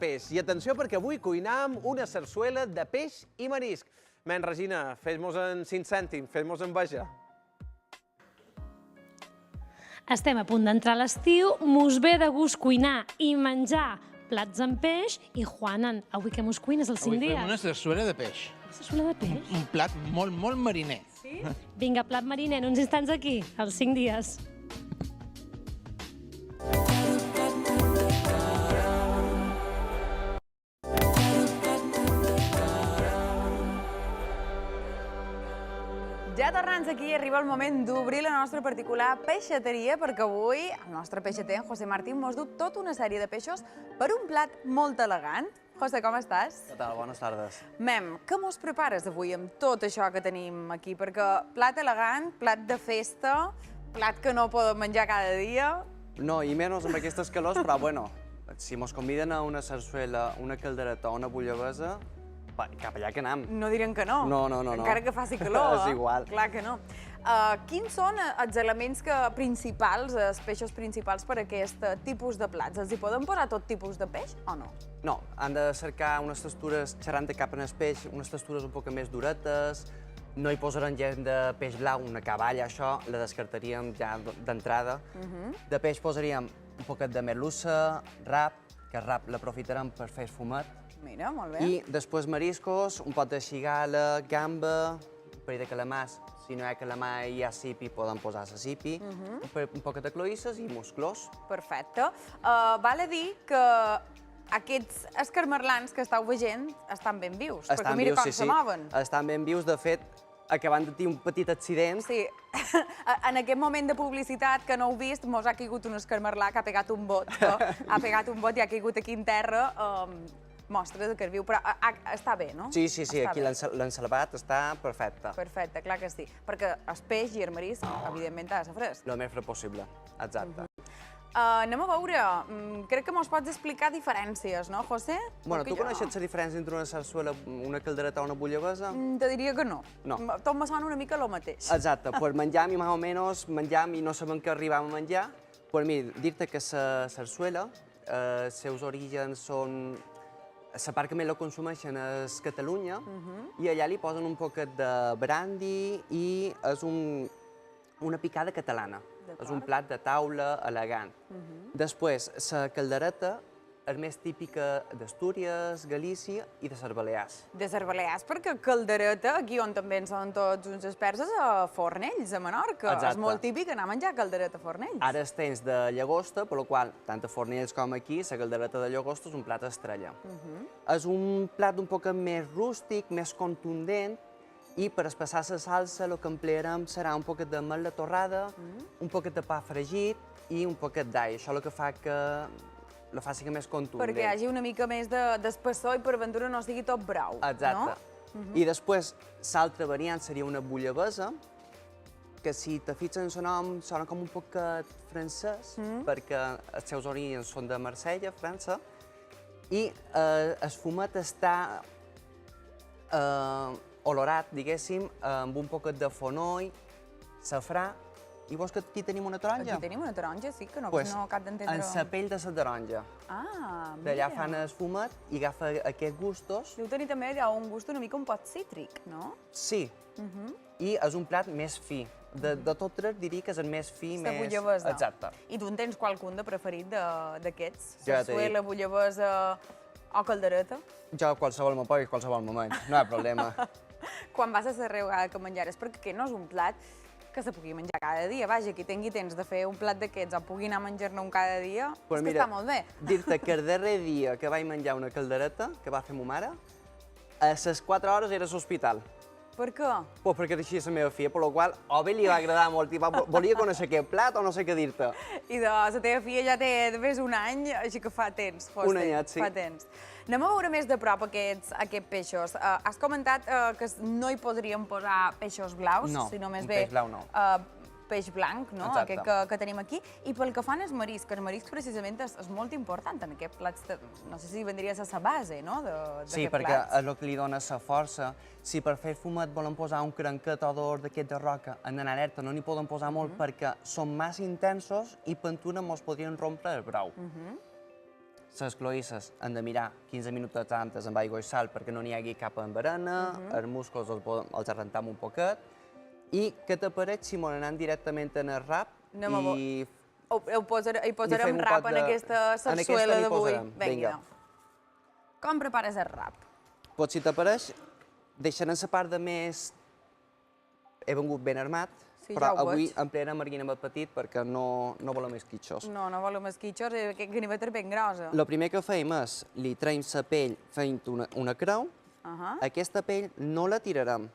peix. I atenció, perquè avui cuinam una sarsuela de peix i marisc. Men, Regina, fes-mos en 5 cèntims, fes-mos enveja. Estem a punt d'entrar a l'estiu, mos ve de gust cuinar i menjar plats amb peix i, Juanan, avui que mos cuines els 5 dies? Avui fem una sarsuela de peix. Sarsuela de peix? Un plat molt, molt mariner. Sí? Vinga, plat mariner, en uns instants aquí, els 5 dies. Ja tornant aquí, arriba el moment d'obrir la nostra particular peixateria, perquè avui el nostre peixater, en José Martín, mos du tota una sèrie de peixos per un plat molt elegant. José, com estàs? Què tal? Bones tardes. Mem, què mos prepares avui amb tot això que tenim aquí? Perquè plat elegant, plat de festa, plat que no podem menjar cada dia... No, i menys amb aquestes calors, però bueno, si mos conviden a una sarsuela, una caldereta o una bullabesa, cap allà que anam. No direm que no. No. Encara que faci calor. És igual. Clar que no. Quins són els elements principals, els peixos principals per a aquest tipus de plats? Els hi podem posar tot tipus de peix o no? No, han de cercar unes textures, xerrant de cap en el peix, unes textures un poc més duretes, no hi posarem gent de peix blau, una caballa, això la descartaríem ja d'entrada. De peix posaríem un poquet de merlussa, rap, que el rap l'aprofitarem per fer fumet. Mira, molt bé. I després mariscos, un pot de xigala, gamba, un parell de calamars. Si no hi ha calamar i hi ha sipi, podem posar la sipi, un poquet de cloïsses i musclos. Perfecte. Val a dir que aquests escarmerlans que estàu veient estan ben vius, perquè mira com se mouen. Estan ben vius, de fet, acabant de tenir un petit accident. Sí, en aquest moment de publicitat que no heu vist, mos ha caigut un escarmerlà que ha pegat un bot. Ha pegat un bot i ha caigut aquí en terra. Mostra que es viu, però està bé, no? Sí, aquí l'han salvat, està perfecte. Perfecte, clar que sí. Perquè el peix i el marisc, evidentment, ha de ser fresc. El més fred possible, exacte. Anem a veure, crec que mos pots explicar diferències, no, José? Bueno, tu coneixes la diferència entre una sarsuela, una caldereta o una bullabesa? Te diria que no. No. Tot me sona una mica el mateix. Exacte, pues menjam i més o menys menjam i no sabem què arribam a menjar. Pues mira, dir-te que la sarsuela, els seus orígens són... La part que més la consumeixen és Catalunya i allà li posen un poquet de brandy i és una picada catalana. És un plat de taula elegant. Després, la caldereta és més típica d'Astúries, Galícia i de les Balears. De les Balears, perquè caldereta, aquí on també en són tots uns experts, és a Fornells, a Menorca. Exacte. És molt típic anar a menjar caldereta a Fornells. Ara és temps de llagosta, per la qual, tant a Fornells com aquí, la caldereta de llagosta és un plat estrella. És un plat un poc més rústic, més contundent, i per espassar la salsa el que emplearem serà un poquet de mel torrada, un poquet de pa fregit i un poquet d'all. Això el que fa que la faci més contundent. Perquè hi hagi una mica més d'espessor i per ventura no sigui tot brau. Exacte. I després, l'altra variant seria una bullabesa, que si te fixes en el nom sona com un poquet francès, perquè els seus orígens són de Marsella, França, i el fumet està olorat, diguéssim, amb un poquet de fonoll, safrà. I vols que aquí tenim una taronja? Aquí tenim una taronja, sí, que no cap d'entendre... En la pell de la taronja. Ah, mira. D'allà fan el fumet i agafa aquests gustos. Deu tenir també un gust una mica un pot cítric, no? Sí. I és un plat més fi. De tot tres diria que és el més fi, més... La bullabesa. Exacte. I tu en tens qualcun de preferit d'aquests? Ja t'he dit. Sarsuela, bullabesa o caldereta? Jo qualsevol me posis, qualsevol moment, no hi ha problema. Quan vas a la vegada que menjares, perquè aquest no és un plat que se pugui menjar cada dia. Vaja, qui tingui temps de fer un plat d'aquests o pugui anar a menjar-ne un cada dia, és que està molt bé. Dir-te que el darrer dia que vaig menjar una caldereta, que va fer ma mare, a les 4 hores era a l'hospital. Per què? Pues perquè deixia la meva filla, per la qual o bé li va agradar molt i volia conèixer aquest plat o no sé què dir-te. I la teva filla ja té més un any, així que fa temps, José. Un anyet, sí. Fa temps. Anem a veure més de prop aquests peixos. Has comentat que no hi podríem posar peixos blaus, sinó més bé peix blau no. Peix blanc, no? Aquest que tenim aquí. I pel que fan el marisc precisament és molt important en aquests plats. No sé si vendria a ser la base, no? Sí, perquè és el que li dona la força. Si per fer fumet volen posar un cranquet o dos d'aquest de roca en alerta, no n'hi poden posar molt perquè són massa intensos i per entuna mos podrien rompre el brou. les cloïsses han de mirar 15 minuts antes amb aigua i sal perquè no n'hi hagi cap embarana, els músculs els arrentam un poquet, i què t'apareix, Simona, anant directament en el rap i... Hi posarem rap en aquesta sarsuela d'avui. Vinga. Com prepares el rap? Doncs si t'apareix, deixant en la part de més... He vengut ben armat, però avui emplearem marguina molt petit perquè no volem esquitxos. No volem esquitxos, aquest ganivet és ben grossa. El primer que fem és, li traiem la pell fent una creu. Aquesta pell no la tirarem.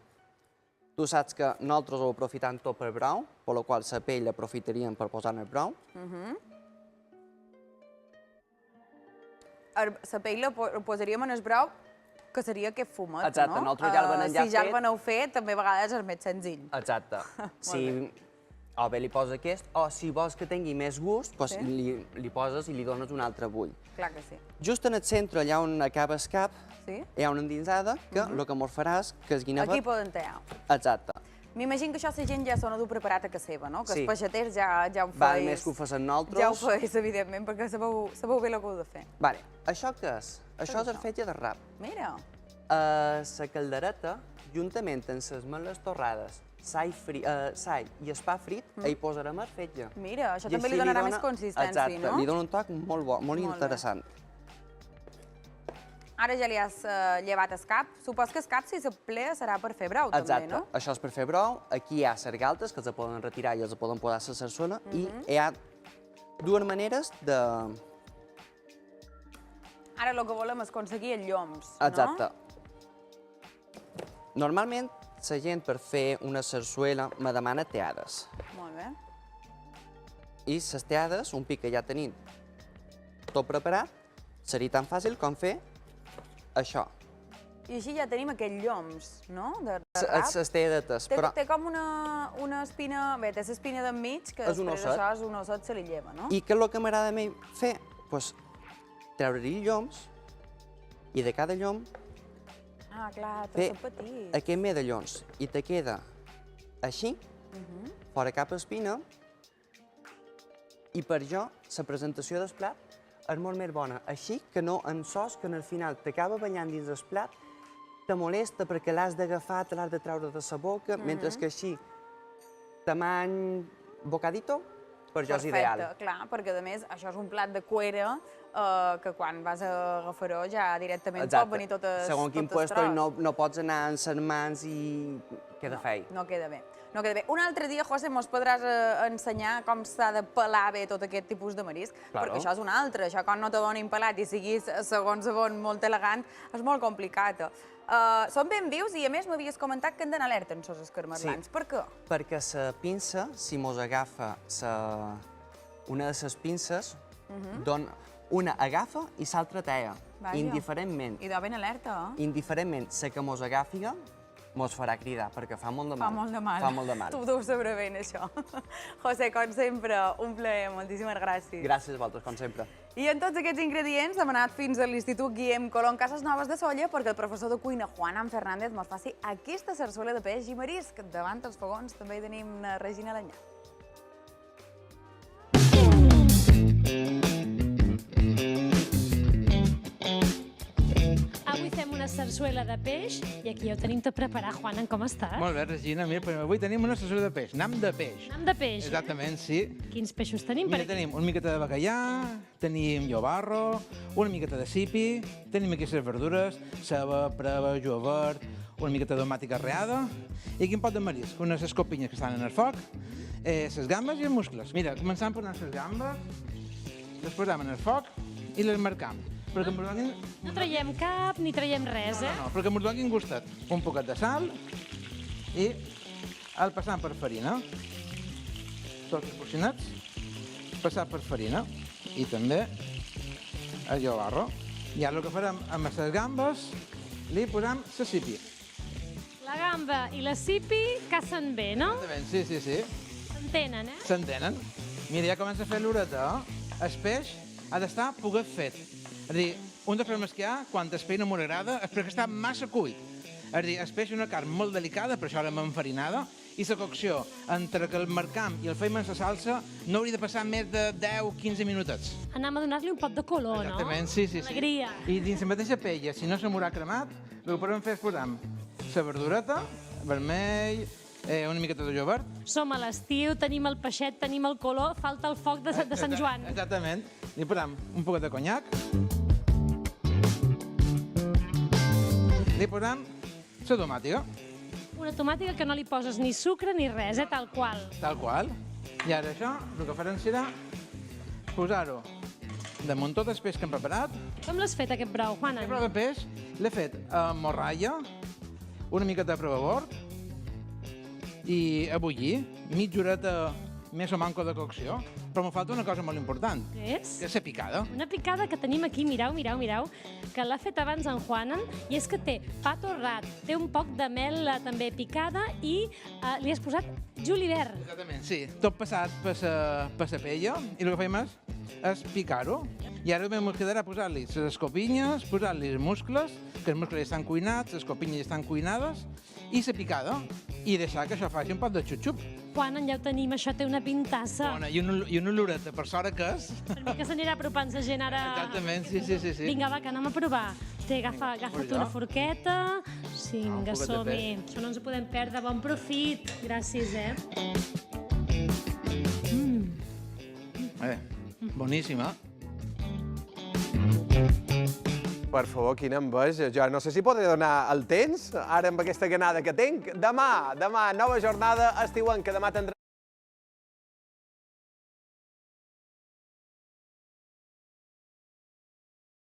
Tu saps que nosaltres ho aprofitem tot per brou, per la qual la pell l'aprofitaríem per posar en el brou. La pell la posaríem en el brou, que seria aquest fumet, no? Exacte, nosaltres ja el venem ja fet. Si ja el veneu fet, també a vegades és més senzill. Exacte. O bé li poses aquest, o si vols que tingui més gust, li poses i li dones un altre bull. Clar que sí. Just en el centre, allà on acaba el cap, hi ha una endinsada que el que mos faràs que es guinevet... Aquí poden tallar. Exacte. M'imagino que això la gent ja s'ho ha dut preparat a casa seva, no? Que els peixaters ja ho feis... Val més que ho facin nosaltres. Ja ho feis, evidentment, perquè sabeu bé el que heu de fer. Vale, això què és? Això és el fetge de rap. Mira. La caldereta, juntament amb les meles torrades, sall i el pa frit, hi posarem el fetge. Mira, això també li donarà més consistència, no? Exacte, li dona un toc molt bo, molt interessant. Ara ja li has llevat el cap. Supos que el cap, si s'emplea, serà per fer brou, també, no? Exacte, això és per fer brou. Aquí hi ha sargaltes que els poden retirar i els poden posar a la sarsuela. I hi ha dues maneres de... Ara el que volem és aconseguir els lloms, no? Exacte. Normalment, la gent per fer una sarsuela me demana teades. Molt bé. I les teades, un pic que ja tenim tot preparat, seria tan fàcil com fer això. I així ja tenim aquests lloms, no? De rap. Les teadetes, però... Té com una espina... Bé, té l'espina d'enmig, que després això és un osset, se li lleva, no? I què és el que m'agrada a mi fer? Doncs treure-hi lloms i de cada llom Ah, clar, tots són petits. aquests medallons i te queda així, fora cap espina, i per jo la presentació del plat és molt més bona. Així que no en sos que al final t'acaba ballant dins el plat, te molesta perquè l'has d'agafar, te l'has de treure de la boca, mentre que així, tamany bocadito, per jo és ideal. Perfecte, clar, perquè a més això és un plat de cuera que quan vas a agafar-ho ja directament pot venir tot el tros. Segons quin puesto no pots anar amb les mans i queda fei. No queda bé. No queda bé. Un altre dia, José, mos podràs ensenyar com s'ha de pelar bé tot aquest tipus de marisc, perquè això és un altre. Això quan no te donin pelat i siguis segons molt elegant, és molt complicat. Són ben vius i, a més, m'havies comentat que han d'anar alerta en els escarmerlans. Per què? Perquè la pinça, si mos agafa una de les pinces, una agafa i l'altra talla, indiferentment. I de ben alerta, eh? Indiferentment, la que mos agafi mos farà cridar, perquè fa molt de mal. Fa molt de mal. Fa molt de mal. Tu ho deus saber ben, això. José, com sempre, un plaer. Moltíssimes gràcies. Gràcies a vosaltres, com sempre. I en tots aquests ingredients hem anat fins a l'Institut Guillem Colón Cases Noves de Sóller perquè el professor de cuina Juan Fernández mos faci aquesta sarsuela de peix i marisc. Davant els fogons també hi tenim Regina Lanyà. Avui fem una sarsuela de peix i aquí ja ho tenim tot preparat. Juan, com estàs? Molt bé, Regina. Mira, avui tenim una sarsuela de peix. Nam de peix. Nam de peix. Exactament, sí. Quins peixos tenim per Mira, aquí? tenim una miqueta de bacallà, tenim llobarro, una miqueta de sipi, tenim aquí les verdures, ceba, preva, julivert, una miqueta de tomàtica arreada, i aquí un pot de marisc, unes escopinyes que estan en el foc, les gambes i els muscles. Mira, començam per les gambes, les posam en el foc i les marcam. Perquè ens donin... No traiem cap ni traiem res, eh? No, perquè ens donin gustet. Un poquet de sal i el passam per farina. Tots porcionats, passat per farina. I també el llobarro. I ara el que farem amb les gambes, li posam la sipi. La gamba i la sipi cacen bé, no? Sí, sí, sí. S'entenen, eh? S'entenen. Mira, ja comença a fer l'horeta. El peix ha d'estar poquet fet. És a dir, un dels problemes que hi ha, quan el peix no m'agrada, és perquè està massa cuit. És a dir, el peix és una carn molt delicada, per això l'hem enfarinada, i la cocció entre que el marcam i el feim en la salsa no hauria de passar més de 10-15 minutets. Anem a donar-li un pot de color, no? Exactament, sí. Alegria. I dins la mateixa paella, si no se m'haurà cremat, el que podem fer és posar la verdureta, vermell, una miqueta de jovert. Som a l'estiu, tenim el peixet, tenim el color, falta el foc de Sant Joan. Exactament. Li posem un poquet de conyac. Li posem la tomàtica. Una tomàtica que no li poses ni sucre ni res, tal qual. Tal qual. I ara això, el que farem serà posar-ho damunt tot el peix que hem preparat. Com l'has fet, aquest brou, Juana? El brou de peix l'he fet amb morralla, una miqueta de prebabord i a bullir, mitja horeta més o manco de cocció. Però m'ha falta una cosa molt important, Què és? que és la picada. Una picada que tenim aquí, mireu, que l'ha fet abans en Juanan, i és que té pa torrat, té un poc de mel també picada i li has posat julivert. Exactament, sí. Tot passat per la paella i el que fem és picar-ho. I ara ens quedarà posar-li les escopinyes, posar-li els muscles, que els muscles ja estan cuinats, les escopinyes ja estan cuinades, i la picada, i deixar que això faci un pot de xup-xup. Juanan, ja ho tenim, això té una pintassa. Bona, i una oloreta, per sort que és. Per mi que s'anirà apropant la gent ara... Exactament, sí. Vinga, va, que anem a provar. Té, agafa't una forqueta. Sí, vinga, un poquet de som-hi. Això no ens ho podem perdre. Bon profit. Gràcies, Boníssima. Per favor, quina enveja. Jo no sé si podré donar el temps, ara amb aquesta ganada que tinc. Demà, nova jornada estiuenca. Demà tindrem